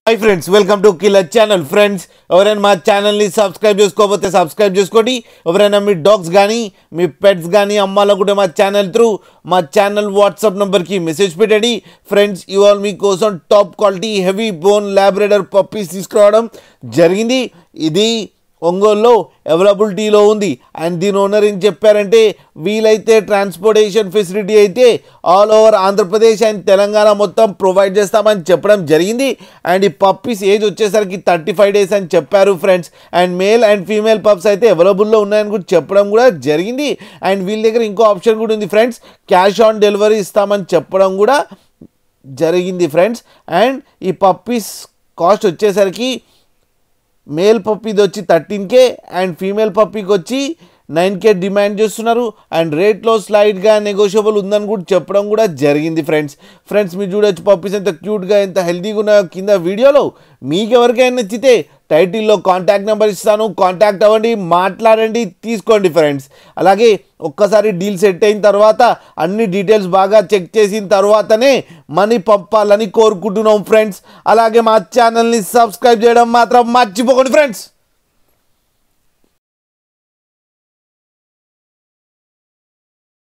Hi friends, welcome to killer channel. Friends, ఎవరైనా మా ఛానల్ని సబ్స్క్రైబ్ చేసుకోకపోతే సబ్స్క్రైబ్ చేసుకోండి. ఎవరైనా మీ డాగ్స్ కానీ మీ పెట్స్ కానీ అమ్మాలనుకుంటే మా ఛానల్ త్రూ మా ఛానల్ వాట్సాప్ నెంబర్కి మెసేజ్ పెట్టండి. ఫ్రెండ్స్, ఇవాళ మీకోసం top quality heavy bone Labrador puppies తీసుకురావడం జరిగింది. ఇది ఒంగోలులో అవైలబిలిటీలో ఉంది. అండ్ దీని ఓనర్ ఏం చెప్పారంటే, వీలైతే ట్రాన్స్పోర్టేషన్ ఫెసిలిటీ అయితే all over Andhra Pradesh and Telangana మొత్తం ప్రొవైడ్ చేస్తామని చెప్పడం జరిగింది. అండ్ ఈ పప్పీస్ ఏజ్ వచ్చేసరికి 35 days అని చెప్పారు friends. And male and female pups అయితే అవైలబుల్లో ఉన్నాయని కూడా చెప్పడం కూడా జరిగింది. అండ్ వీళ్ళ దగ్గర ఇంకో ఆప్షన్ కూడా ఉంది ఫ్రెండ్స్, క్యాష్ ఆన్ డెలివరీ ఇస్తామని చెప్పడం కూడా జరిగింది ఫ్రెండ్స్. అండ్ ఈ పప్పీస్ కాస్ట్ వచ్చేసరికి మేల్ పప్పీది వచ్చి 13K అండ్ ఫీమేల్ పప్పీకి వచ్చి 9K డిమాండ్ చేస్తున్నారు. అండ్ రేట్లో స్లైడ్గా నెగోషియబుల్ ఉందని కూడా చెప్పడం కూడా జరిగింది ఫ్రెండ్స్ మీరు చూడొచ్చు పప్పీస్ ఎంత క్యూట్గా ఎంత హెల్తీగా ఉన్నాయో కింద వీడియోలో. మీకు ఎవరికైనా నచ్చితే టైటిల్లో కాంటాక్ట్ నెంబర్ ఇస్తాను, కాంటాక్ట్ అవ్వండి, మాట్లాడండి, తీసుకోండి ఫ్రెండ్స్. అలాగే ఒక్కసారి డీల్ సెట్ అయిన తర్వాత అన్ని డీటెయిల్స్ బాగా చెక్ చేసిన తర్వాతనే మనీ పంపాలని కోరుకుంటున్నాం ఫ్రెండ్స్. అలాగే మా ఛానల్ని సబ్స్క్రైబ్ చేయడం మాత్రం మర్చిపోకండి ఫ్రెండ్స్.